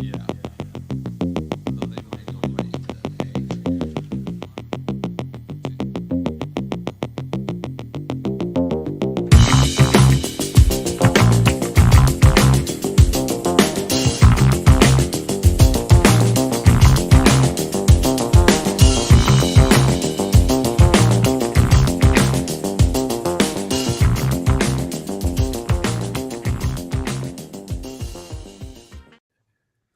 Yeah. Although they played nobody today.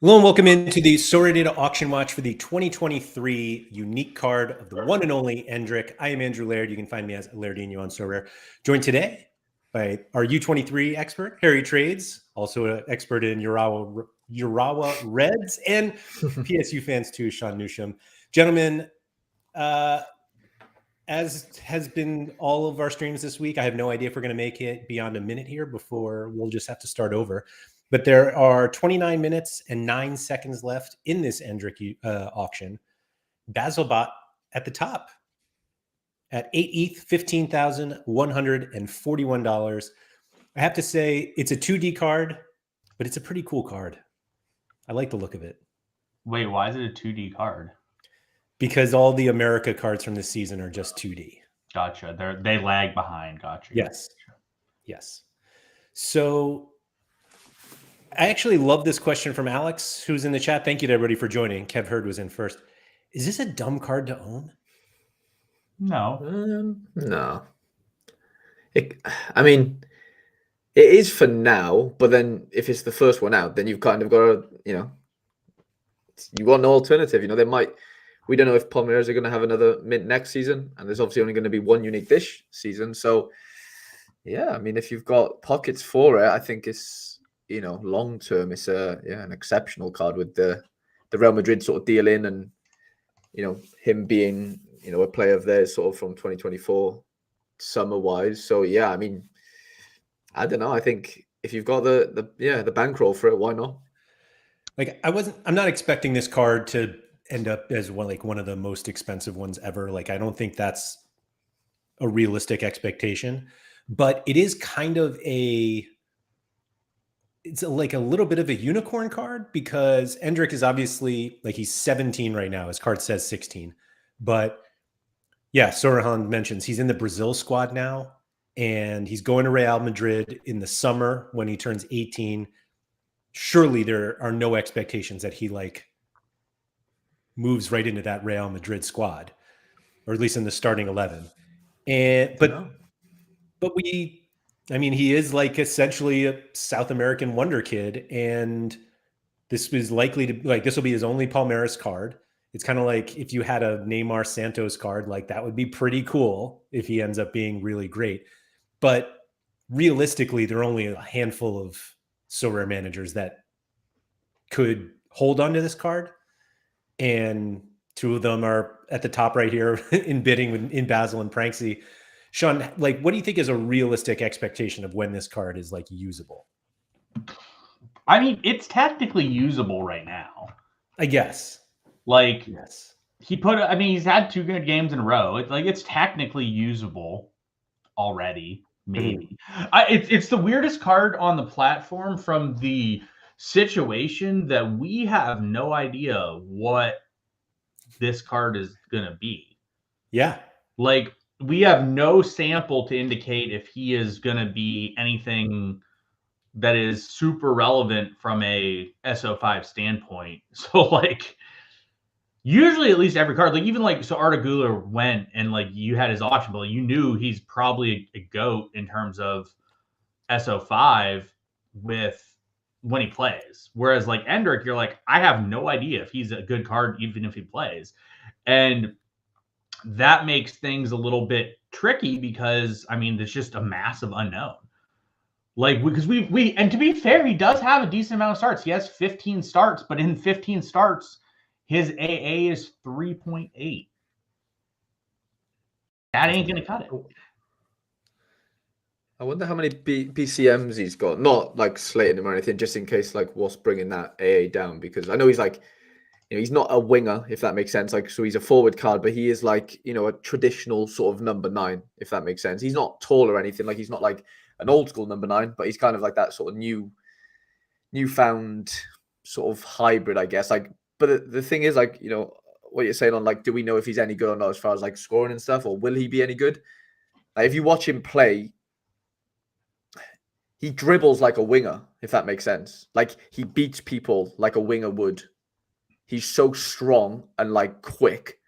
Hello and welcome into the Sorare auction watch for the 2023 unique card of the one and only Endrick. I am Andrew Laird. You can find me as Lairdinho on Sorare. Joined today by our U23 expert, Harry Trades, also an expert in Urawa Reds and PSU fans too, Sean Newsham. Gentlemen, as has been all of our streams this week, I have no idea if we're going to make it beyond a minute here before we'll just have to start over. But there are 29 minutes and 9 seconds left in this Endrick auction. Basilbot at the top at 8 ETH, $15,141. I have to say it's a 2D card, but it's a pretty cool card. I like the look of it. Wait, why is it a 2D card? Because all the America cards from this season are just 2D. Gotcha. They lag behind. Gotcha. Yes. Yes. So I actually love this question from Alex, who's in the chat. Thank you to everybody for joining. Kev Hurd was in first. Is this a dumb card to own? No. No. I mean, it is for now, but then if it's the first one out, then you've kind of got to, you want an alternative. We don't know if Palmeiras are going to have another mint next season, and there's obviously only going to be one unique this season. So, yeah, I mean, if you've got pockets for it, I think it's, long term, it's an exceptional card with the Real Madrid sort of deal in, and him being a player of theirs sort of from 2024 summer wise. So yeah, I mean, I don't know. I think if you've got the bankroll for it, why not? Like I'm not expecting this card to end up as one of the most expensive ones ever. Like I don't think that's a realistic expectation, but it is kind of it's like a little bit of a unicorn card because Endrick is obviously he's 17 right now. His card says 16, but yeah, Sorare mentions he's in the Brazil squad now, and he's going to Real Madrid in the summer when he turns 18. Surely there are no expectations that he moves right into that Real Madrid squad, or at least in the starting 11. He is essentially a South American wonder kid, and this is likely to this will be his only Palmeiras card. It's kind of like if you had a Neymar Santos card, that would be pretty cool if he ends up being really great. But realistically, there are only a handful of Sorare managers that could hold onto this card, and two of them are at the top right here in bidding in Basil and Pranksy. Sean, what do you think is a realistic expectation of when this card is usable? I mean, it's technically usable right now. I guess. Yes. He's had 2 good games in a row. It's technically usable already, maybe. It's the weirdest card on the platform from the situation that we have no idea what this card is going to be. Yeah. We have no sample to indicate if he is going to be anything that is super relevant from a SO5 standpoint. So usually at least every card, so Artigula went and you had his auction bill, you knew he's probably a GOAT in terms of SO5 with when he plays. Whereas Endrick, you're I have no idea if he's a good card even if he plays. And that makes things a little bit tricky because there's just a massive unknown. Because and to be fair, he does have a decent amount of starts. He has 15 starts, but in 15 starts, his AA is 3.8. That ain't going to cut it. I wonder how many BCMs he's got. Not slating him or anything, just in case what's bringing that AA down. Because I know he's he's not a winger, if that makes sense. So he's a forward card, but he is a traditional sort of number 9, if that makes sense. He's not tall or anything. He's not an old school number 9, but he's kind of that sort of newfound sort of hybrid, I guess. Like, but the thing is, like, what you're saying on, like, do we know if he's any good or not as far as like scoring and stuff, or will he be any good? Like, if you watch him play, he dribbles like a winger, if that makes sense. Like, he beats people like a winger would. He's so strong and like quick.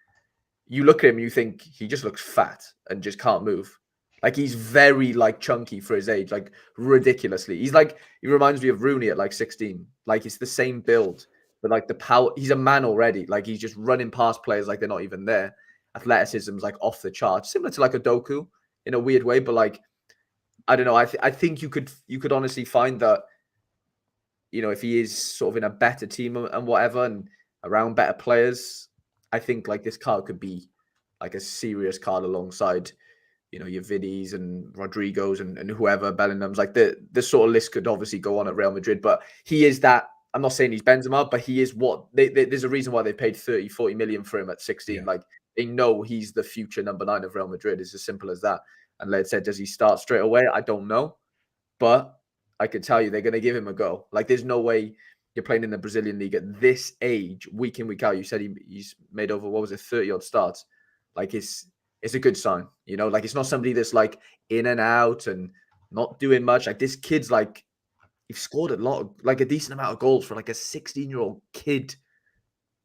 You look at him, you think he just looks fat and just can't move. Like, he's very like chunky for his age, like ridiculously. He reminds me of Rooney at like 16. Like, it's the same build, but like the power. He's a man already. Like, he's just running past players like they're not even there. Athleticism's like off the charts, similar to like a Doku in a weird way, but like, I don't know. I think you could honestly find that, if he is sort of in a better team and whatever, and around better players, I think like this card could be like a serious card alongside, your Vinis and Rodrigos and whoever, Bellingham's. Like, the sort of list could obviously go on at Real Madrid, but he is that. I'm not saying he's Benzema, but he is what there's a reason why they paid 30, 40 million for him at 16. Yeah. Like, they know he's the future number 9 of Real Madrid. It's as simple as that. And Laird said, does he start straight away? I don't know. But I could tell you they're going to give him a go. Like, there's no way you're playing in the Brazilian league at this age, week in, week out. You said he's made over, 30-odd starts. Like, it's a good sign. Like, it's not somebody that's like in and out and not doing much. Like, this kid's like, he's scored a decent amount of goals for like a 16-year-old kid.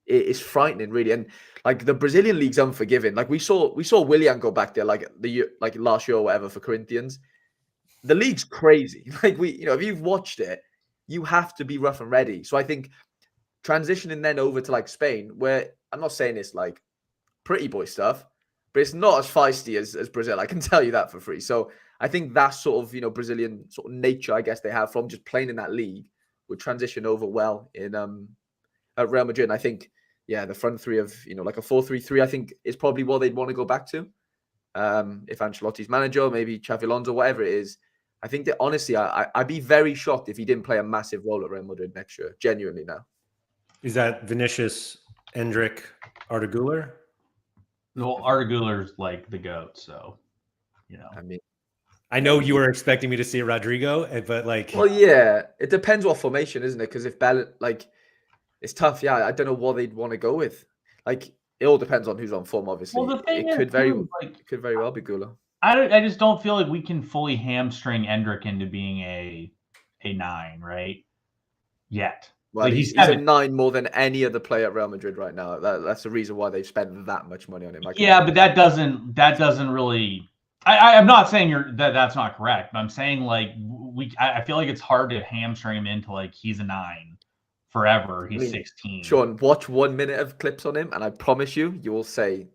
It's frightening, really. And like, the Brazilian league's unforgiving. Like, we saw Willian go back there like last year or whatever for Corinthians. The league's crazy. Like, if you've watched it, you have to be rough and ready. So I think transitioning then over to like Spain, where I'm not saying it's like pretty boy stuff, but it's not as feisty as Brazil. I can tell you that for free. So I think that sort of, Brazilian sort of nature, I guess they have from just playing in that league would transition over well in at Real Madrid. And I think, yeah, the front three of, like a 4-3-3, I think is probably what they'd want to go back to. If Ancelotti's manager, maybe Xavi Alonso, whatever it is. I think that honestly, I'd be very shocked if he didn't play a massive role at Real Madrid next year. Genuinely now. Is that Vinicius, Endrick, Arda Güler? Well, Arda Güler's like the GOAT, so, I mean, I know you were expecting me to see Rodrigo, but like... Well, yeah, it depends what formation, isn't it? Because if it's tough. Yeah, I don't know what they'd want to go with. Like, it all depends on who's on form, obviously. Well, the thing it could very well be Güler. I just don't feel like we can fully hamstring Endrick into being a 9, right? Yet. Well, like, he's a 9 more than any other player at Real Madrid right now. That's the reason why they've spent that much money on him. Yeah, but that doesn't really. I'm not saying that's not correct, but I'm saying like I feel like it's hard to hamstring him into like he's a 9 forever. He's 16. Sean, watch 1 minute of clips on him, and I promise you will say,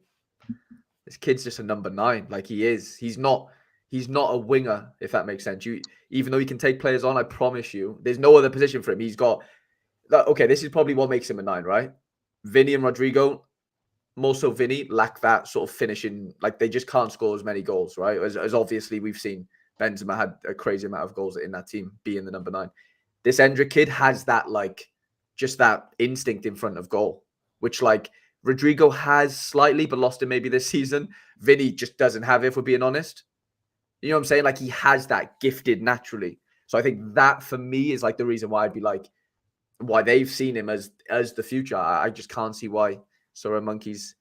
this kid's just a number 9. Like, he is. He's not a winger, if that makes sense. Even though he can take players on, I promise you, there's no other position for him. He's got. Okay, this is probably what makes him a 9, right? Vinny and Rodrigo, more so Vinny, lack that sort of finishing. Like, they just can't score as many goals, right? As obviously we've seen, Benzema had a crazy amount of goals in that team, being the number 9. This Endrick kid has that, like, just that instinct in front of goal, which, like, Rodrigo has slightly, but lost it maybe this season. Vinny just doesn't have it, if we're being honest. You know what I'm saying? Like, he has that gifted naturally. So I think that, for me, is, like, the reason why I'd be like, why they've seen him as the future. I just can't see why Sorare Monkey's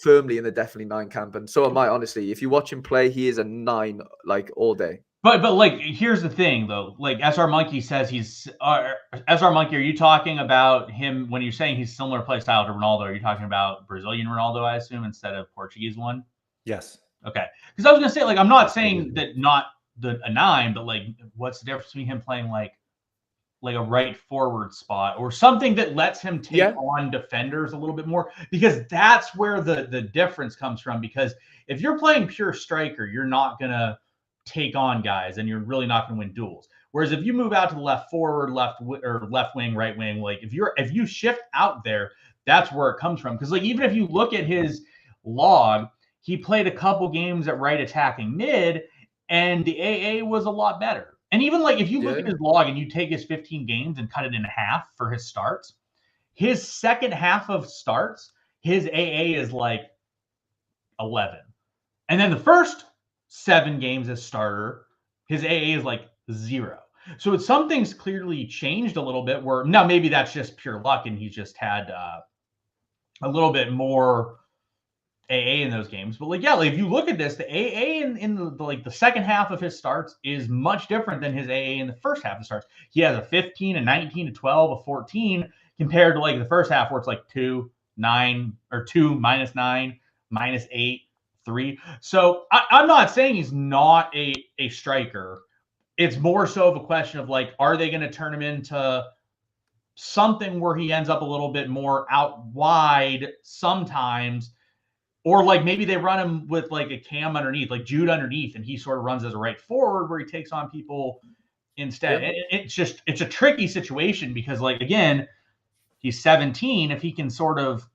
firmly in the definitely 9 camp. And so am I, honestly. If you watch him play, he is a 9 like all day. But like, here's the thing though. Like, SR Monkey says he's SR Monkey. Are you talking about him when you're saying he's similar play style to Ronaldo? Are you talking about Brazilian Ronaldo, I assume, instead of Portuguese one? Yes. Okay. Because I was gonna say, like, I'm not saying that not a 9, but like, what's the difference between him playing like a right forward spot or something that lets him take on defenders a little bit more, because that's where the difference comes from. Because if you're playing pure striker, you're not going to take on guys and you're really not going to win duels. Whereas if you move out to the left forward, left wing, right wing, like if you shift out there, that's where it comes from. Because like, even if you look at his log, he played a couple games at right attacking mid and the AA was a lot better. And even like, if you look at his log and you take his 15 games and cut it in half for his starts, his second half of starts, his AA is like 11. And then the first 7 games as starter, his AA is like 0. So something's clearly changed a little bit where now maybe that's just pure luck and he's just had a little bit more AA in those games. But like, yeah, like if you look at this, the AA in the second half of his starts is much different than his AA in the first half of starts. He has a 15, a 19, a 12, a 14 compared to like the first half where it's like 2, 9, or 2, -9, -8, 3. So I'm not saying he's not a striker. It's more so of a question of like, are they going to turn him into something where he ends up a little bit more out wide sometimes, or like maybe they run him with like a cam underneath, like Jude underneath, and he sort of runs as a right forward where he takes on people instead. Yeah. It's a tricky situation because like, again, he's 17. If he can sort of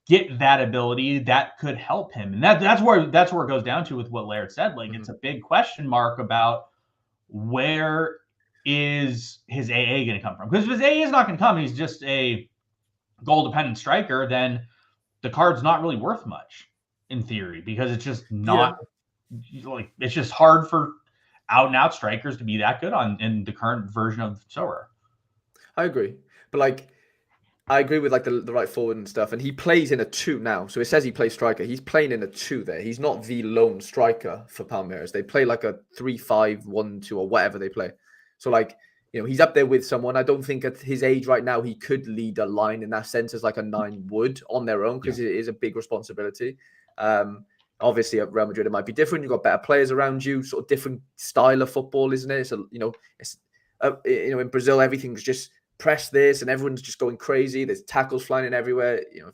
get that ability, that could help him. And that's where it goes down to with what Laird said. Like, it's a big question mark about where is his AA going to come from? Because if his AA is not going to come, he's just a goal-dependent striker, then the card's not really worth much in theory, because it's just not like, it's just hard for out-and-out strikers to be that good in the current version of Sorare. I agree. But like, I agree with like the right forward and stuff. And he plays in a 2 now. So it says he plays striker. He's playing in a 2 there. He's not the lone striker for Palmeiras. They play like a 3-5-1-2 or whatever they play. So like, you know, he's up there with someone. I don't think at his age right now, he could lead a line in that sense as like a 9 would on their own, because it is a big responsibility. Obviously at Real Madrid, it might be different. You've got better players around you, sort of different style of football, isn't it? So, you know, in Brazil, everything's just press this and everyone's just going crazy. There's tackles flying in everywhere. You know,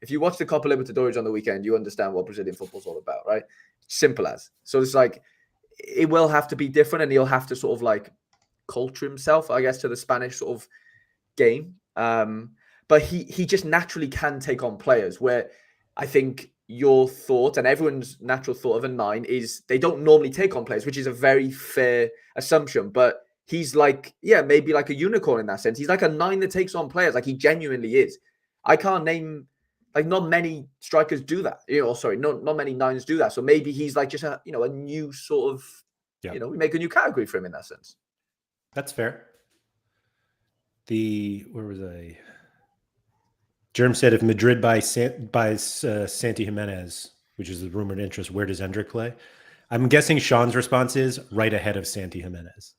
if you watch the Copa Libertadores on the weekend, you understand what Brazilian football's all about, right? Simple as. So it's like, it will have to be different, and he'll have to sort of like culture himself, I guess, to the Spanish sort of game. But he just naturally can take on players, where I think your thought and everyone's natural thought of a 9 is they don't normally take on players, which is a very fair assumption. But he's like, yeah, maybe like a unicorn in that sense. He's like a 9 that takes on players. Like, he genuinely is. I can't name, like, not many strikers do that. You know, sorry, not many 9s do that. So maybe he's like just a, you know, a new sort of, you know, we make a new category for him in that sense. That's fair. Where was I? Germ said, if Madrid buys Santi Jimenez, which is the rumored interest, where does Endrick play? I'm guessing Sean's response is right ahead of Santi Jimenez.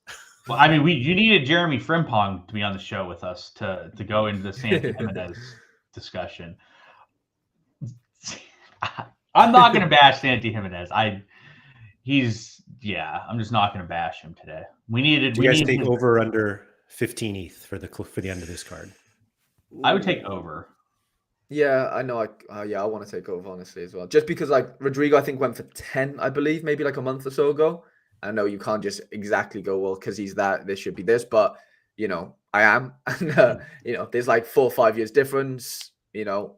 Well, I mean, you needed Jeremy Frimpong to be on the show with us to go into the Santi Jimenez discussion. I'm not going to bash Santi Jimenez. I'm just not going to bash him today. Do you guys take over or under 15 ETH for the end of this card? I would take over. Yeah, I know. I want to take over, honestly, as well. Just because, like, Rodrigo, I think, went for 10, I believe, maybe like a month or so ago. I know you can't just exactly go, well, because he's that, this should be this. But, you know, I am. And, you know, there's like 4 or 5 years difference, you know.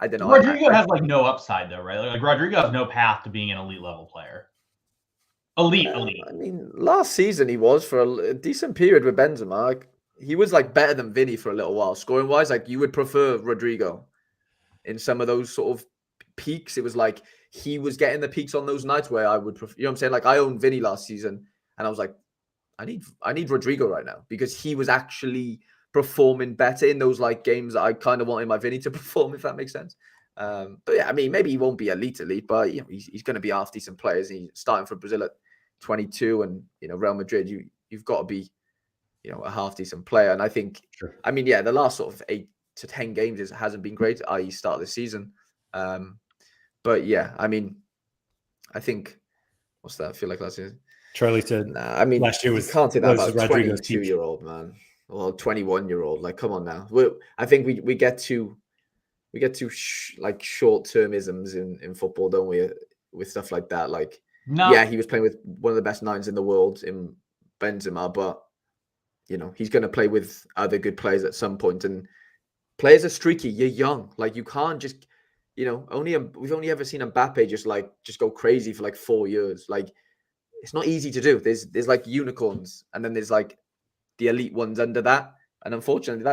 I don't know. Rodrigo has like no upside, though, right? Like Rodrigo has no path to being an elite level player. Elite. I mean, last season he was for a decent period with Benzema. Like, he was like better than Vinny for a little while, scoring wise. Like, you would prefer Rodrigo in some of those sort of peaks. It was like he was getting the peaks on those nights where I would prefer, you know what I'm saying? Like, I owned Vinny last season, and I was like, I need Rodrigo right now, because he was actually performing better in those like games that I kind of wanted my Vinny to perform, if that makes sense. But yeah, I mean, maybe he won't be elite, but you know, he's going to be half decent players. He's starting for Brazil at 22, and you know, Real Madrid, you've got to be, you know, a half decent player. And I think, I mean, yeah, the last sort of 8 to 10 games hasn't been great, i.e. start of the season. But yeah, I mean, I think, what's that? I feel like last season. Charlie said, nah, I mean, last year was, you can't take that about a Rodrigo's 22-year-old man or 21-year-old. Like, come on now. I think we get to like short-termisms in football, don't we? With stuff like that. Like, no. Yeah, he was playing with one of the best 9s in the world in Benzema, but you know, he's going to play with other good players at some point. And players are streaky. You're young. Like, you can't just, you know, we've only ever seen Mbappe just go crazy for like 4 years. Like, it's not easy to do. There's like unicorns, and then there's like the elite ones under that. And unfortunately,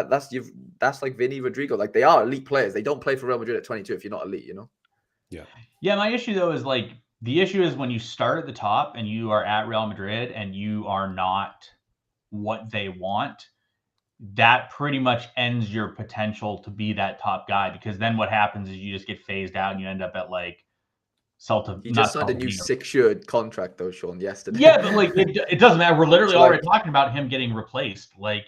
that's like Vinny, Rodrigo. Like, they are elite players. They don't play for Real Madrid at 22 if you're not elite, you know? Yeah, my issue though is like, The issue is when you start at the top and you are at Real Madrid and you are not what they want, that pretty much ends your potential to be that top guy, because then what happens is you just get phased out and you end up at like He just not signed a new Vigo. 6-year contract though, Sean, yesterday. Yeah, but like it doesn't matter. We're literally It's already like- talking about him getting replaced. Like,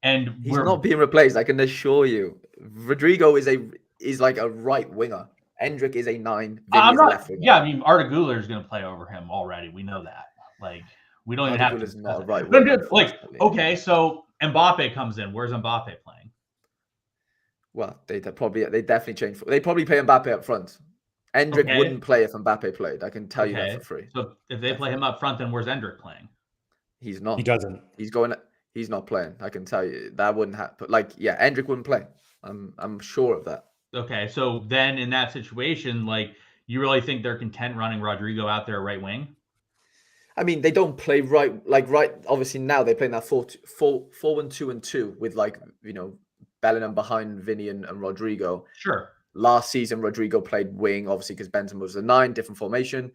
and He's we're not being replaced. I can assure you. Rodrigo is like a right winger. Endrick is a 9. Vinny I'm is a not. left winger. Yeah, I mean, Arda Güler is going to play over him already. We know that. Like, we don't even have to. Arda Güler's not a discuss it. right But I'm winger, just, like, unfortunately. okay, so Mbappe comes in. Where's Mbappe playing? Well, they definitely change. They probably play Mbappe up front. Endrick Okay. wouldn't play if Mbappe played. I can tell you that Okay. for free. So if they play him up front, then where's Endrick playing? He's not. He doesn't. He's not playing. I can tell you that wouldn't happen. Like, yeah, Endrick wouldn't play. I'm sure of that. Okay, so then in that situation, like, you really think they're content running Rodrigo out there right wing? I mean, they don't play right. Obviously now they play that 4-1-2-2 with Bellingham behind Vinny and Rodrigo. Sure. Last season, Rodrigo played wing, obviously because Benzema was a 9, different formation.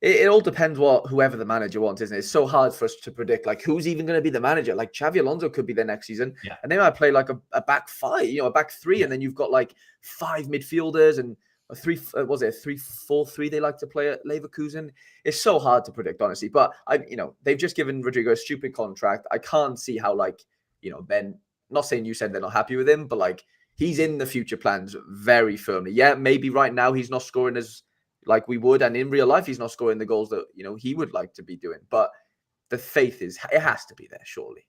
It all depends whoever the manager wants, isn't it? It's so hard for us to predict, like, who's even going to be the manager. Like, Xavi Alonso could be there next season, Yeah. and they might play like a back 5, a back 3, and then you've got like 5 midfielders and a 3-4-3 they like to play at Leverkusen. It's so hard to predict, honestly. But they've just given Rodrigo a stupid contract. I can't see how, Ben. Not saying you said they're not happy with him, but like, he's in the future plans very firmly. Yeah, maybe right now he's not scoring as like we would, and in real life he's not scoring the goals that he would like to be doing. But the faith it has to be there, surely.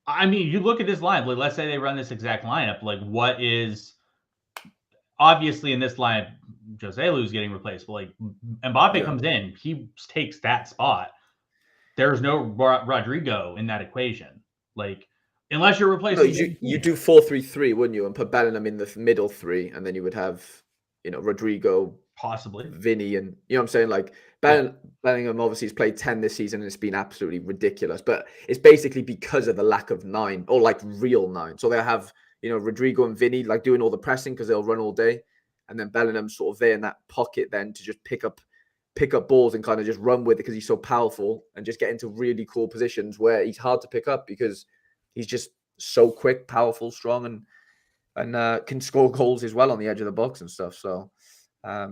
I mean, you look at this lineup. Like, let's say they run this exact lineup. Like, what is obviously in this lineup? Joselu's getting replaced, but like Mbappe comes in, he takes that spot. There's no Rodrigo in that equation. Like, unless you're replacing, you do 4-3-3, wouldn't you, and put Bellingham in the middle 3, and then you would have Rodrigo, possibly Vinny, and you know what I'm saying? Like, Bellingham obviously has played 10 this season and it's been absolutely ridiculous, but it's basically because of the lack of 9 or like real 9. So they'll have, Rodrigo and Vinny like doing all the pressing because they'll run all day. And then Bellingham sort of there in that pocket then to just pick up balls and kind of just run with it because he's so powerful and just get into really cool positions where he's hard to pick up because he's just so quick, powerful, strong, and can score goals as well on the edge of the box and stuff. So,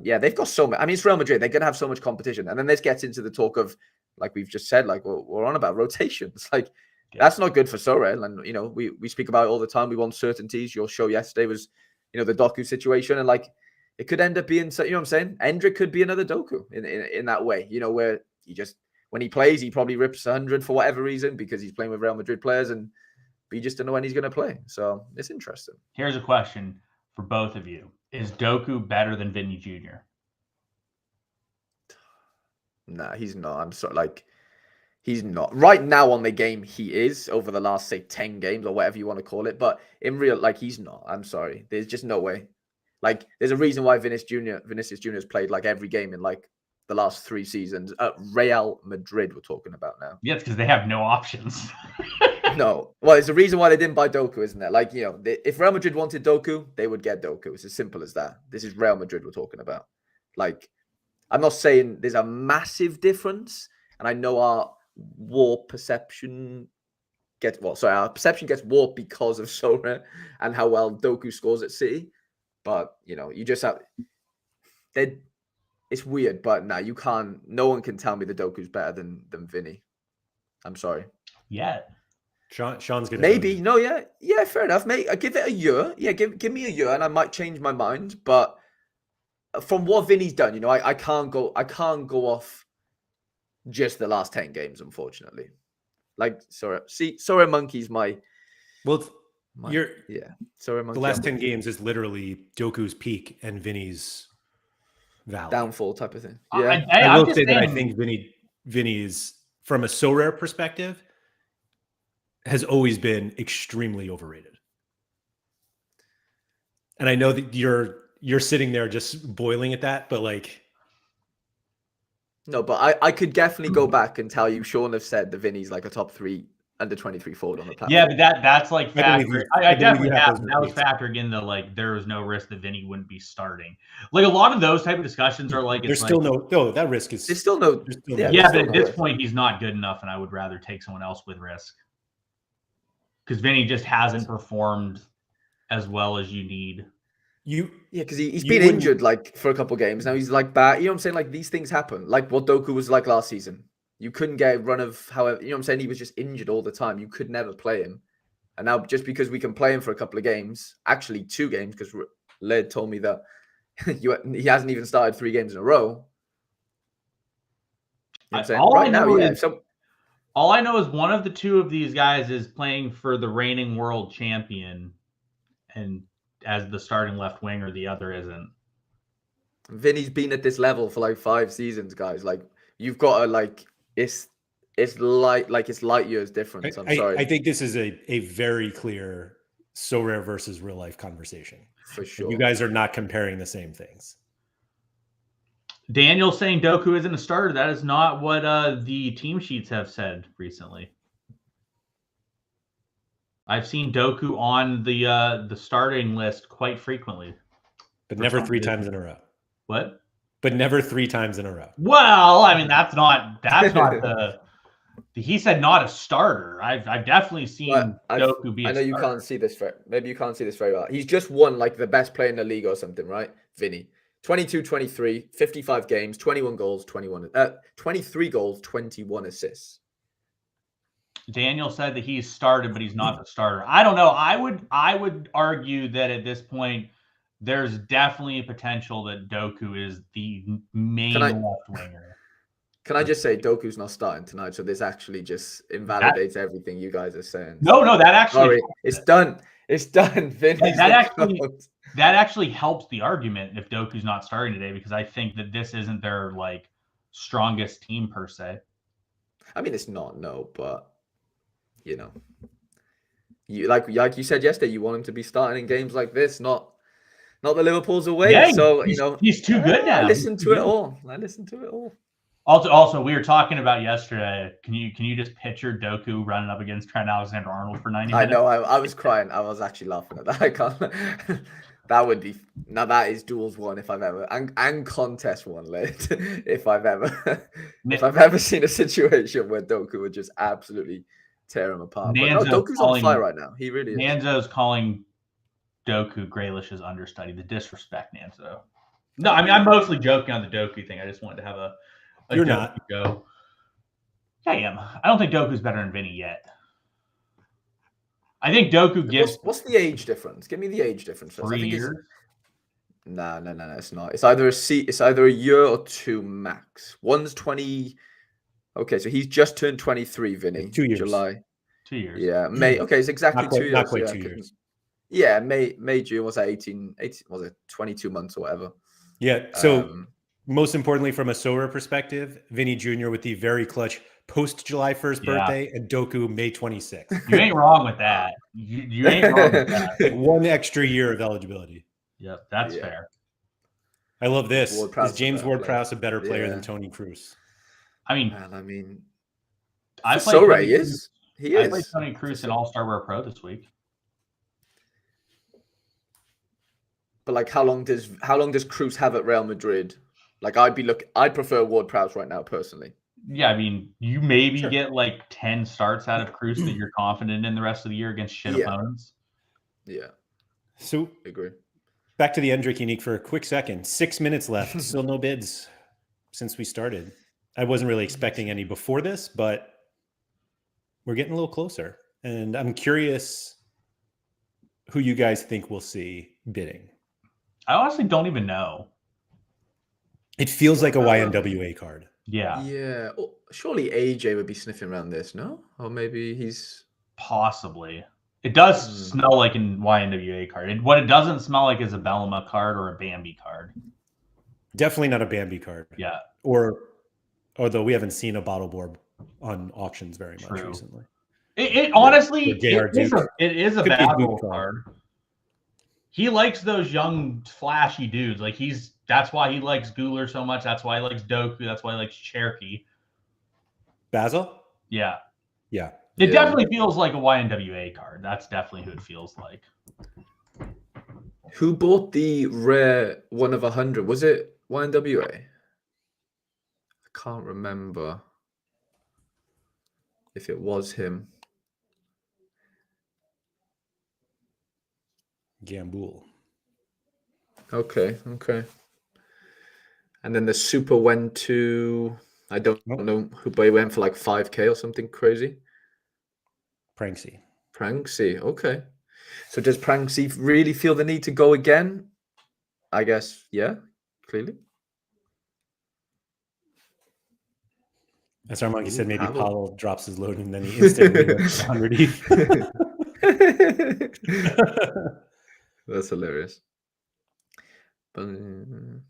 they've got so much. I mean, it's Real Madrid. They're going to have so much competition. And then this gets into the talk of, like we've just said, like we're on about rotations. Like, that's not good for Sorare. And, we speak about it all the time. We want certainties. Your show yesterday was, the Doku situation. And, like, it could end up being, what I'm saying? Endrick could be another Doku in that way, where he just, when he plays, he probably rips 100 for whatever reason because he's playing with Real Madrid players, but you just don't know when he's going to play. So it's interesting. Here's a question for both of you. Is Doku better than Vinny Jr.? Nah, he's not. I'm sorry. Like, he's not. Right now on the game, he is over the last, say, 10 games or whatever you want to call it. But in real, like, he's not. I'm sorry. There's just no way. Like, there's a reason why Vinicius Jr. has played like every game in like the last 3 seasons. Real Madrid, we're talking about now. Yeah, it's because they have no options. No. Well, there's a reason why they didn't buy Doku, isn't there? Like, if Real Madrid wanted Doku, they would get Doku. It's as simple as that. This is Real Madrid we're talking about. Like, I'm not saying there's a massive difference. And I know our perception gets warped because of Sorare and how well Doku scores at City. But, you just have... It's weird, but you can't... No one can tell me the Doku's better than Vinny. I'm sorry. Yeah. Sean's gonna maybe yeah, fair enough, mate. I give it a year. Yeah, give me a year, and I might change my mind. But from what Vinny's done, I can't go off just the last 10 games, unfortunately. Like, sorry, Monkey's my. Well, sorry, Monkey. The last 10 games is literally Doku's peak and Vinny's valley. Downfall type of thing. Yeah, I will say that I think Vinny's from a Sorare perspective has always been extremely overrated. And I know that you're sitting there just boiling at that, but like... No, but I could definitely go back and tell you Sean have said that Vinny's like a top 3 under 23 forward on the platform. Yeah, but that's like I believe factor. you- I I believe definitely you have have. those That was receipts. factoring in the like there was no risk that Vinny wouldn't be starting. Like a lot of those type of discussions are like There's it's still like, no that risk is There's still no. there's still Yeah, no yeah, there's but still at no this risk. point he's not good enough, and I would rather take someone else with risk because Vinny just hasn't performed as well as you need. you Yeah, because he's You been wouldn't- injured like for a couple games now. He's like back. You know what I'm saying? Like these things happen. Like what Doku was like last season. You couldn't get a run of however. You know what I'm saying? He was just injured all the time. You could never play him. And now just because we can play him for a couple of games, actually 2 games, because Laird told me that he hasn't even started 3 games in a row. You know what I'm saying? All I Right now, know yeah. is- So All I know is one of the 2 of these guys is playing for the reigning world champion, and as the starting left winger, the other isn't. Vinny's been at this level for like 5 seasons, guys. Like you've got to like it's light years difference. I'm sorry. I think this is a very clear Sorare versus real life conversation. for sure. You guys are not comparing the same things. Daniel saying Doku isn't a starter. That is not what the team sheets have said recently. I've seen Doku on the starting list quite frequently. But For never some 3 reason. times in a row. What? But never 3 times in a row. Well, I mean that's not the. He said not a starter. I've definitely seen Doku be. I know you can't see this. Maybe you can't see this very well. He's just won like the best player in the league or something, right? Vinny. 22-23, 55 games, 21 goals, 23 goals, 21 assists. Daniel said that he's started, but he's not the starter. I don't know. I would argue that at this point, there's definitely a potential that Doku is the main left winger. Can I just say Doku's not starting tonight, so this actually just invalidates everything you guys are saying. No, that actually. Sorry, it's done. It's done. Vinny's That actually helps the argument if Doku's not starting today, because I think that this isn't their like strongest team per se. I mean, it's not but you know, you like you said yesterday, you want him to be starting in games like this, not the Liverpool's away. Yeah, so he's too good now. I listened to it all. Also, we were talking about yesterday. Can you just picture Doku running up against Trent Alexander-Arnold for 90 minutes? I know. I was crying. I was actually laughing at that. I can't. That would be now. That is duels one if I've ever and contest one, late if I've ever seen a situation where Doku would just absolutely tear him apart. But no, Doku's on fire right now. He really is. Nanzo's calling Doku Grealish's understudy. The disrespect, Nanzo. No, I mean I'm mostly joking on the Doku thing. I just wanted to have a You're Doku not. go. I am. I don't think Doku's better than Vinny yet. I think Doku gives What's the age difference? Give me the age difference first. 3 I think years. No, it's not. It's either a year or 2 max. One's 20. Okay, so he's just turned 23, Vinny. 2 years. July. 2 years. Yeah, May. Okay, it's exactly 2 years. Not quite yeah, 2 years. Yeah, May, June. Was that 18? Was it 22 months or whatever? Yeah. So most importantly, from a Sorare perspective, Vinny Jr. with the very clutch post July 1st birthday and Doku May 26th. You ain't wrong with that. You ain't wrong with that. Like 1 extra year of eligibility. Yep, that's fair. I love this. Ward-Prowse Is James Ward-Prowse a better player Yeah. than Tony Cruz? I mean, I played I played Tony Cruz in All-Star Wear Pro this week. But like, how long does Cruz have at Real Madrid? Like, I'd prefer Ward-Prowse right now personally. Yeah, I mean, you maybe get like 10 starts out of Cruz that you're confident in the rest of the year against shit opponents. Yeah. So I agree. Back to the Endrick unique for a quick second. 6 minutes left. Still no bids since we started. I wasn't really expecting any before this, but we're getting a little closer. And I'm curious who you guys think we'll see bidding. I honestly don't even know. It feels like a YNWA card. Yeah. Yeah. Oh, surely AJ would be sniffing around this, no? Or maybe he's possibly. It does smell like an YNWA card. What it doesn't smell like is a Bellama card or a Bambi card. Definitely not a Bambi card. Yeah. Although we haven't seen a bottle board on auctions very much recently. It honestly, it is a Basil card. He likes those young, flashy dudes. Like that's why he likes Guler so much. That's why he likes Doku. That's why he likes Cherokee. Basil? Yeah. Yeah. It Yeah. definitely feels like a YNWA card. That's definitely who it feels like. Who bought the rare 1 of 100? Was it YNWA? I can't remember if it was him. Gamboul. Okay. And then the super went to, I don't know who, but it went for like 5K or something crazy. Pranksy. Okay. So does Pranksy really feel the need to go again? I guess, yeah, clearly. As our monkey said, maybe Pavel. Pavel drops his load and then he instantly went 100 ETH. That's hilarious. But, Man.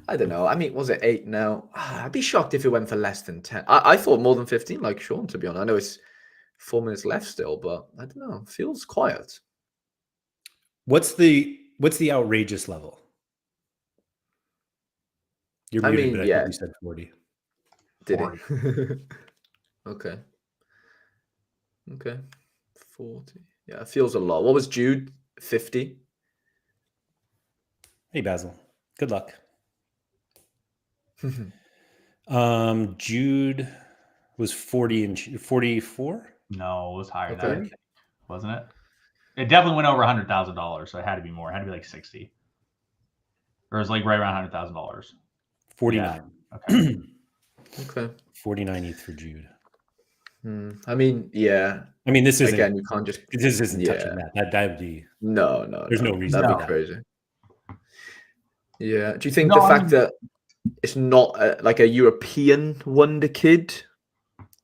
I don't know. I mean, was it 8 now? I'd be shocked if it went for less than 10. I thought more than 15, like Sean, to be honest. I know it's 4 minutes left still, but I don't know. It feels quiet. What's the outrageous level? You're I muted, mean, but I yeah. think you said 40. Did 40. it? Okay. 40. Yeah, it feels a lot. What was Jude? 50? Hey, Basil. Good luck. Jude was 40 and 44. No, it was higher Okay. than that, I think, wasn't it? It definitely went over $100,000, so it had to be more. It had to be like 60, or it was like right around $100,000. 49. Okay. Okay. 49 ETH for Jude. I mean, yeah. I mean, this isn't Again, you can't just. this isn't Yeah. touching that. That would be No. There's no reason That'd for be that. crazy. Yeah. Do you think No, the I fact mean- that it's not like a European wonder kid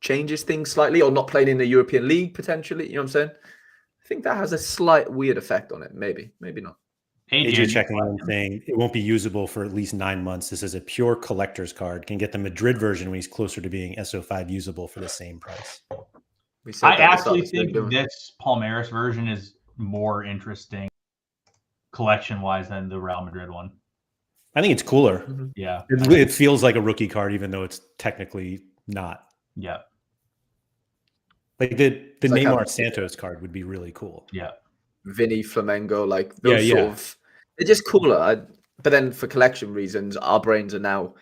changes things slightly, or not playing in the European league potentially? You know what I'm saying? I think that has a slight weird effect on it. Maybe not. AJ checking in and saying it won't be usable for at least 9 months. This is a pure collector's card. Can get the Madrid version when he's closer to being SO5 usable for the same price. I actually think this Palmeiras version is more interesting collection-wise than the Real Madrid one. I think it's cooler. Yeah. It feels like a rookie card, even though it's technically not. Yeah. Like the like Neymar how- Santos card would be really cool. Yeah. Vinny, Flamengo, like those Yeah, sort yeah. of, they're just cooler. But then for collection reasons, our brains are now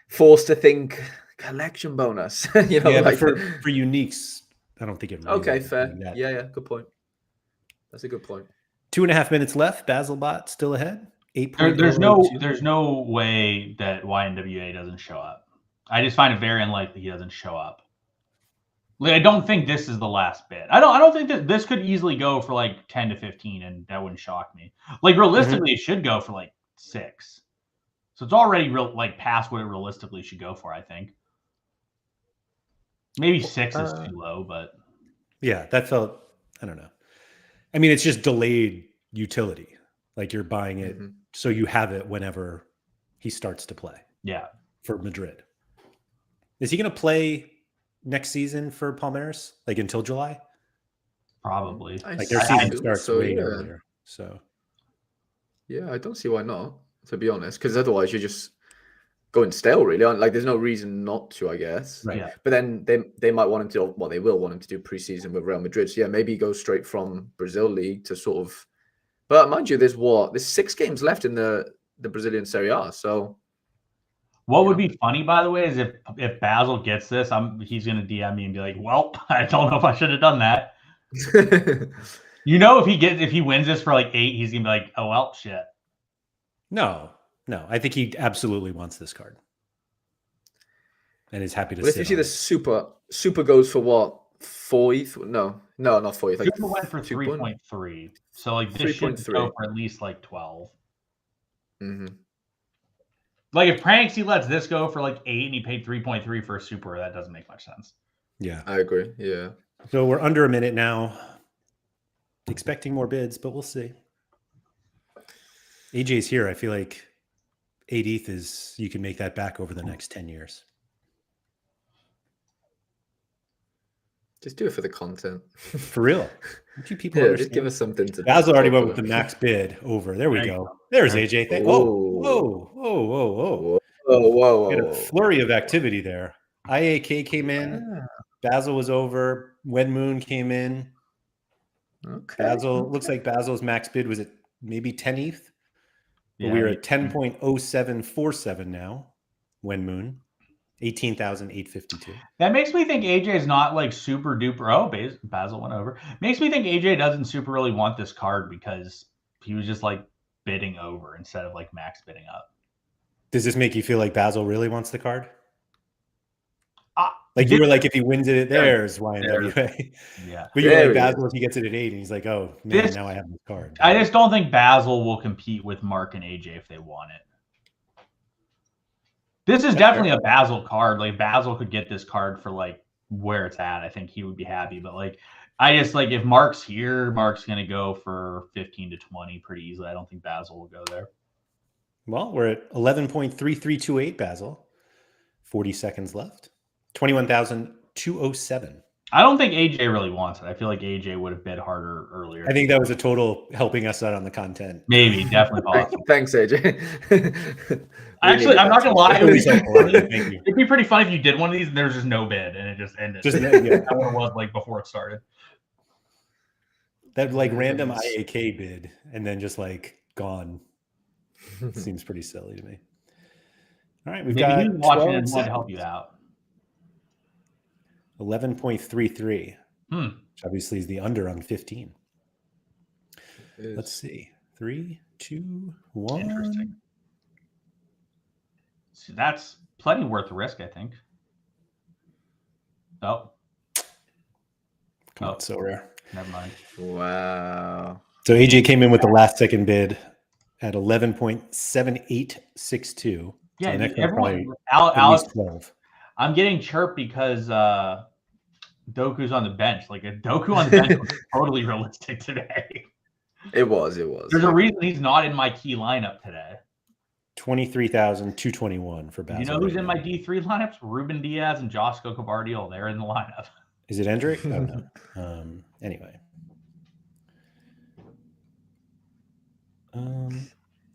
forced to think collection bonus. You know, Yeah, like but for uniques, I don't think it really okay, is fair. doing that. Yeah, good point. That's a good point. 2.5 minutes left. Basilbot still ahead. 8 There's no way that YNWA doesn't show up. I just find it very unlikely he doesn't show up. Like, I don't think this is the last bid. I don't think that this could easily go for like 10 to 15, and that wouldn't shock me. Like realistically, it should go for like 6. So it's already past what it realistically should go for, I think. Maybe 6 is too low, but yeah, that felt, I don't know. I mean, it's just delayed utility. Like you're buying it so you have it whenever he starts to play. Yeah. For Madrid. Is he going to play next season for Palmeiras, like until July? Probably. Like their season starts way earlier. So yeah, I don't see why not, to be honest, because otherwise you're just going stale, really. Like there's no reason not to, I guess. right. Yeah. But then they might want him to, well, they will want him to do preseason with Real Madrid. So yeah, maybe go straight from Brazil League to sort of. But mind you, there's 6 games left in the Brazilian Serie A. So what would be funny, by the way, is if Basil gets this, he's gonna DM me and be like, "Well, I don't know if I should have done that." You know, if he wins this for like 8, he's gonna be like, "Oh well, shit." No. I think he absolutely wants this card. And is happy to But if sit you see on the it. super goes for what? 4 ETH? No, not 4 ETH. Like Super went for 3.3. So like this should 3.3. go for at least like 12. Mm-hmm. Like if Pranksy lets this go for like 8 and he paid 3.3 for a super, that doesn't make much sense. Yeah. I agree. Yeah. So we're under a minute now. Expecting more bids, but we'll see. AJ's here. I feel like 8 ETH is, you can make that back over the next 10 years. Just do it for the content. For real. Don't you people Yeah, understand? just give us something to. Basil already talk went with about. the max bid over. There we There you go. go. There's AJ. Whoa. Whoa. Whoa. Get a flurry of activity there. IAK came in. Basil was over. When Moon came in. Okay. Basil looks like Basil's max bid was at maybe 10 ETH. But Yeah, we are at 10.0747 now. When Moon. 18,852. that makes me think AJ is not like super duper. Oh, Basil went over. Makes me think AJ doesn't super really want this card because he was just like bidding over instead of like max bidding up. Does this make you feel like Basil really wants the card? Like you were like, if he wins it, there's YNWA. Yeah. But you're like Basil if he gets it at 8 and he's like, oh man, now I have this card. I just don't think Basil will compete with Mark and AJ if they want it. This is definitely a Basil card. Like Basil could get this card for like where it's at. I think he would be happy. But like, I just like if Mark's here, Mark's gonna go for 15 to 20 pretty easily. I don't think Basil will go there. Well, we're at 11.3328 Basil. 40 seconds left. 21,207. I don't think AJ really wants it. I feel like AJ would have bid harder earlier. I think that was a total helping us out on the content. Maybe, definitely possible. Thanks, AJ. Actually, I'm not gonna lie. Thank you. It'd be pretty fun if you did one of these and there was just no bid and it just ended. Just That's what it was like before it started. That like random IAK bid and then just like gone. Seems pretty silly to me. All right, we've got he was watching 12 and wanted to seconds. help you out. 11.33. Which obviously is the under on 15. Let's see. 3, 2, 1. Interesting. So that's plenty worth the risk, I think. Oh. Come on, so rare. Never mind. Wow. So AJ came in with the last second bid at 11.7862. Yeah, so the next everyone, at Alex, least 12. I'm getting chirped because Doku's on the bench. Like a Doku on the bench was totally realistic today. It was. There's a reason he's not in my key lineup today. 23,221 for Basil. You know who's in my D3 lineups? Ruben Diaz and Josko Cabardiol. They're in the lineup. Is it Endrick? Oh, no. Anyway.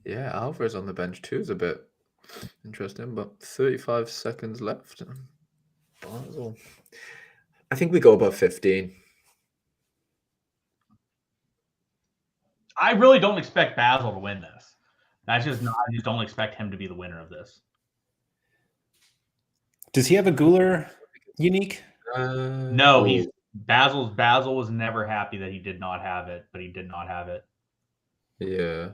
Yeah, Alvarez on the bench too is a bit interesting, but 35 seconds left. Basel. I think we go above 15. I really don't expect Basil to win this. That's just not. I just don't expect him to be the winner of this. Does he have a Guler unique? No, Basil was never happy that he did not have it, but he did not have it. Yeah.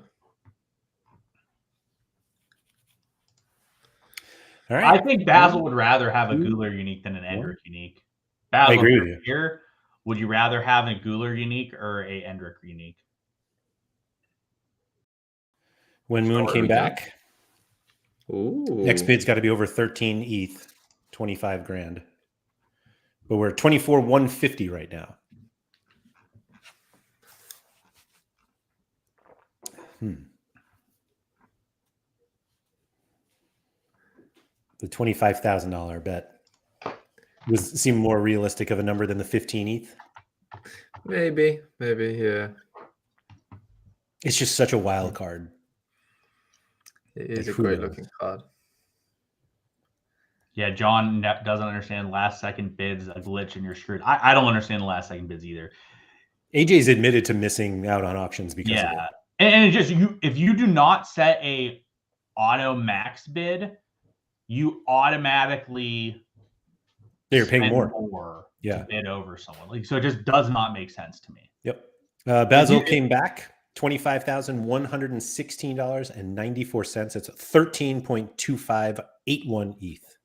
All right. I think Basil would rather have a Guler unique than an Endrick unique. Basil, I agree with you. Here, would you rather have a Guler unique or a Endrick unique? When Moon came back, Ooh. next bid's got to be over 13 ETH, 25 grand. But we're at 24,150 right now. The $25,000 bet seemed more realistic of a number than the 15 ETH. Maybe, yeah. It's just such a wild card. It is Like, a great looking card. Yeah, John doesn't understand last second bids, a glitch, and you're screwed. I don't understand the last second bids either. AJ's admitted to missing out on auctions because of it. And it's just if you do not set a auto max bid, you automatically You're paying more to bid over someone. Like, so it just does not make sense to me. Yep. Basil came back $25,116.94. It's 13.2581 ETH.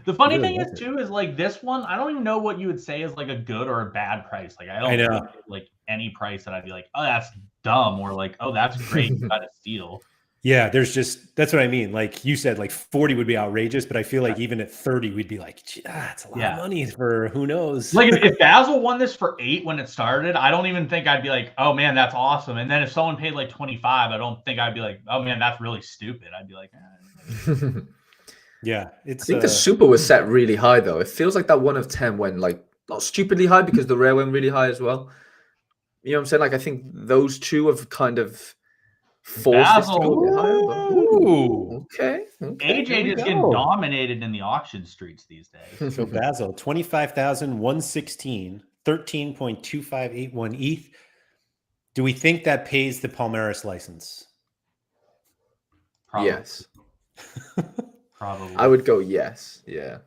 The funny thing is too is like this one, I don't even know what you would say is like a good or a bad price. Like I don't know like any price that I'd be like, oh, that's dumb, or like, oh, that's great, you got a steal. Yeah, that's what I mean. Like you said, like 40 would be outrageous, but I feel like even at 30, we'd be like, that's a lot of money for who knows. Like if Basil won this for 8 when it started, I don't even think I'd be like, oh man, that's awesome. And then if someone paid like 25, I don't think I'd be like, oh man, that's really stupid. I'd be like, yeah, I think the super was set really high though. It feels like that 1 of 10 went like not stupidly high because the rare went really high as well. You know what I'm saying? Like I think those two have kind of forced this to go a bit higher. Ooh. Okay. AJ There we just getting go. dominated in the auction streets these days. So Basil, 25,116, 13.2581 ETH. Do we think that pays the Palmeiras license? Probably. Yes. Probably. I would go yes. Yeah.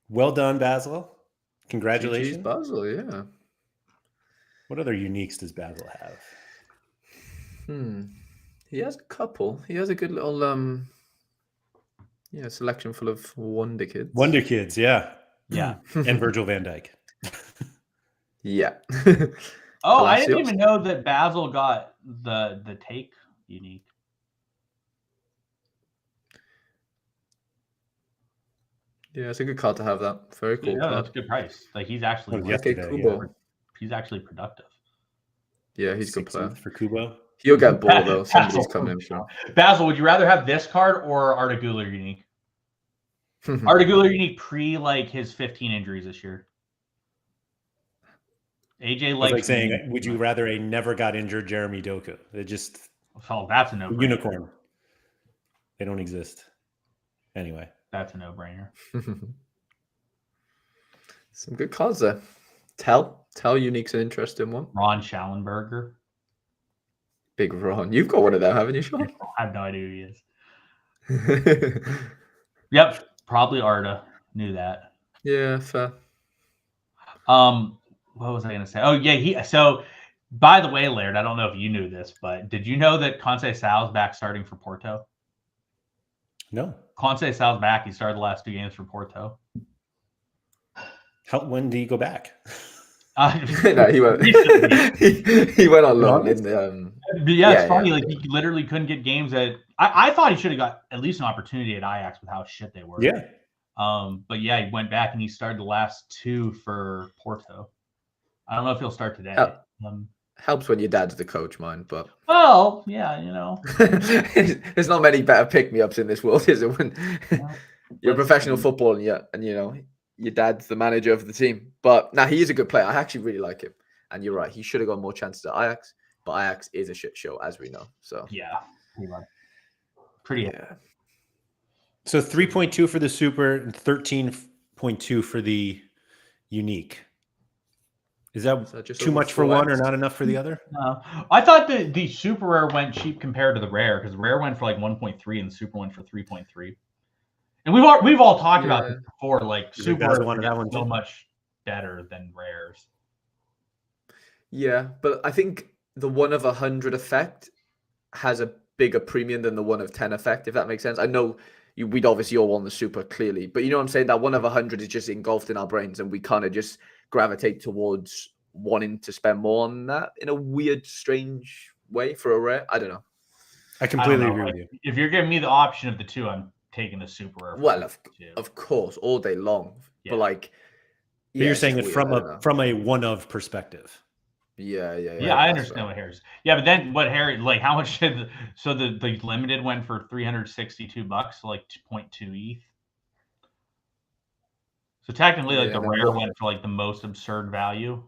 Well done, Basil. GG's Congratulations. Basil, yeah. What other uniques does Basil have? He has a couple. He has a good little selection full of wonder kids. Wonder Kids, yeah. Yeah. And Virgil van Dijk. Yeah. Oh, I didn't Palacios. even know that Basil got the take unique. Yeah, it's a good card to have. That very cool Yeah, that's card. a good price. Like he's actually Oh, Okay, yesterday, Kubo. he's actually productive. Yeah, he's a good 6 player. ETH for Kubo. He'll get bored though. Somebody's Basil. coming in for Basil, would you rather have this card or Articular unique? him. Articular unique pre like his 15 injuries this year. AJ It's likes like saying, would you rather a never got injured Jeremy Doku? It just Oh, that's a no brainer. unicorn. They don't exist. Anyway. That's a no brainer. Some good cards there. Tell unique's an interesting one. Ron Schallenberger. Big Ron. You've got one of them, haven't you, Sean? I have no idea who he is. Yep, probably Arda. Knew that. Yeah, fair. What was I gonna say? Oh yeah, so by the way, Laird, I don't know if you knew this, but did you know that Conceição's back starting for Porto? No. Conceição's back. He started the last 2 games for Porto. When did he go back? No, he went. he went on loan in the. Yeah, it's funny. Like he literally couldn't get games at. I thought he should have got at least an opportunity at Ajax with how shit they were. Yeah. But yeah, he went back and he started the last 2 for Porto. I don't know if he'll start today. Helps when your dad's the coach, mine, but well, yeah, you know, there's not many better pick-me-ups in this world, is it? When you're a professional footballer and you know your dad's the manager of the team. But now he is a good player. I actually really like him. And you're right, he should have got more chances at Ajax, but Ajax is a shit show, as we know. So yeah, pretty. Yeah. So 3.2 for the super and 13.2 for the unique. Is that just too much for one or not enough for the other? No, I thought the super rare went cheap compared to the rare because the rare went for like 1.3 and the super went for 3.3. And we've all talked about this before. Like super rare is so much better than rares. Yeah, but I think the 1 of 100 effect has a bigger premium than the 1 of 10 effect, if that makes sense. I know we'd obviously all want the super clearly, but you know what I'm saying? That 1 of 100 is just engulfed in our brains and we kind of just gravitate towards wanting to spend more on that in a weird, strange way for a rare. I don't know. I completely agree with you. If you're giving me the option of the 2, I'm taking the super rare. Well, of course, all day long. Yeah. But like, but you're saying it from a one of perspective. Yeah, I understand what Harry's. Yeah, but then what Harry, like how much did the limited went for $362, so like 0.2 ETH. So technically, like the rare went for like the most absurd value.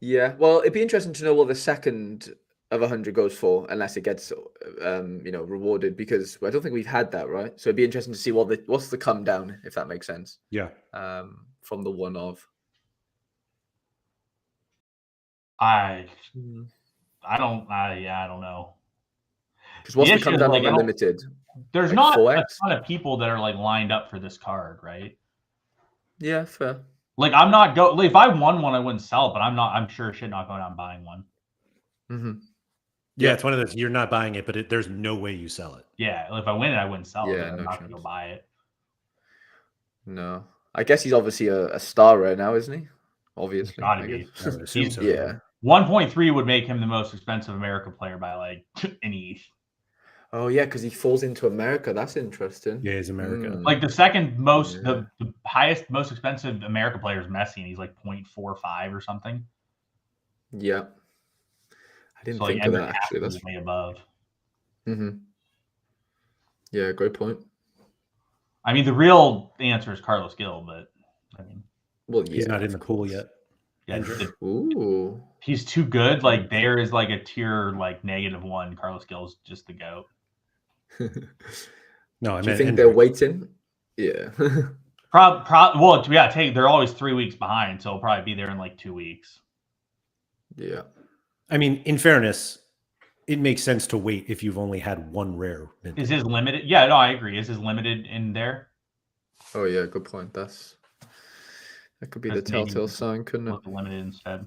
Yeah, well, it'd be interesting to know what the second of 100 goes for, unless it gets rewarded, because I don't think we've had that, right? So it'd be interesting to see what's the come down, if that makes sense. Yeah. From the 1 of. I don't know. Because what's the come down on the limited? There's like not 4X? A ton of people that are like lined up for this card, right? Yeah, fair. Like I'm not if I won one, I wouldn't sell it, but I'm sure shit not going out and buying one. Mm-hmm. Yeah, it's one of those, you're not buying it, but there's no way you sell it. Yeah, if I win it, I wouldn't sell it. I'm not going to go buy it. No. I guess he's obviously a star right now, isn't he? Obviously. Gotta be. I would assume so. Yeah. 1.3 would make him the most expensive America player by like an ETH. Oh, yeah, because he falls into America. That's interesting. Yeah, he's America. Like the second most, the highest, most expensive America player is Messi, and he's like 0.45 or something. Yeah. I didn't think of that, actually. That's way above. Mm-hmm. Yeah, great point. I mean, the real answer is Carlos Gil, but I mean, well, yeah, he's not in the pool yet. Yeah, ooh, he's too good. Like there is like a tier like -1. Carlos Gil's just the GOAT. No, I Do you meant think they're Endrick. waiting? Yeah. Well, they're always 3 weeks behind, so it'll probably be there in like 2 weeks. Yeah. I mean, in fairness, it makes sense to wait if you've only had one rare. Is his limited? Yeah, no, I agree. Is his limited in there? Oh yeah, good point. That could be the Because maybe telltale sign, couldn't it? look limited instead.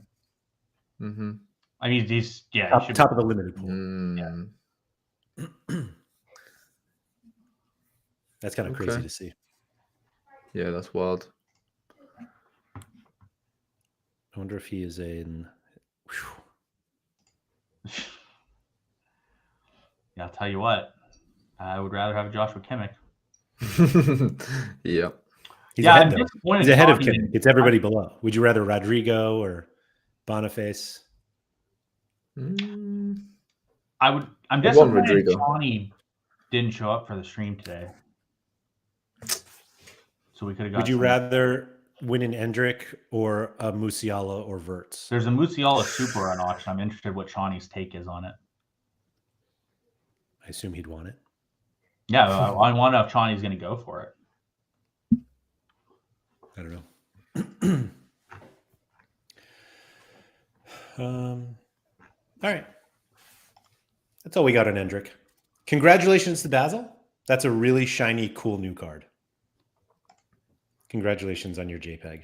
Mm-hmm. I mean, he's he should top of the limited pool. Mm. That's kind of crazy Okay. to see. Yeah, that's wild. I wonder if he is in. Yeah, I'll tell you what. I would rather have Joshua Kimmich. Yeah. He's Yeah, ahead I'm though. disappointed He's ahead of Johnny Kimmich. didn't- It's everybody below. Would you rather Rodrigo or Boniface? Mm. I'm want disappointed Rodrigo. Johnny didn't show up for the stream today. So we could have got. Would you some- rather win an Endrick or a Musiala or Wirtz? There's a Musiala Super on auction. I'm interested what Shawnee's take is on it. I assume he'd want it. Yeah, I want to know if Shawnee's going to go for it. I don't know. All right. That's all we got on Endrick. Congratulations to Basil. That's a really shiny, cool new card. Congratulations on your JPEG.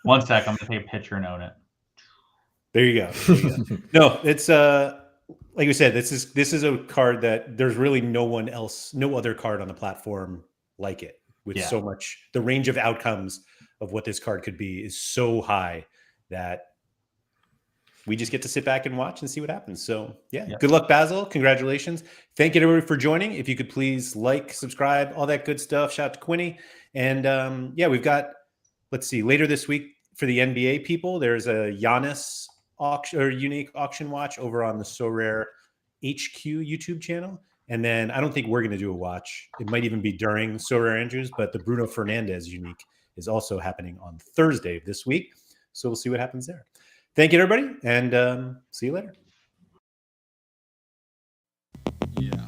1 sec, I'm going to take a picture and own it. There you go. There you go. No, it's like we said, this is a card that there's really no other card on the platform like it. With so much, the range of outcomes of what this card could be is so high that we just get to sit back and watch and see what happens. So yeah. Good luck, Basil. Congratulations. Thank you to everybody for joining. If you could please like, subscribe, all that good stuff. Shout out to Quinny. And yeah, we've got, let's see, later this week for the NBA people, there's a Giannis auction or unique auction watch over on the Sorare HQ YouTube channel. And then I don't think we're going to do a watch. It might even be during Sorare Andrews, but the Bruno Fernandez unique is also happening on Thursday of this week. So we'll see what happens there. Thank you, everybody, and see you later. Yeah.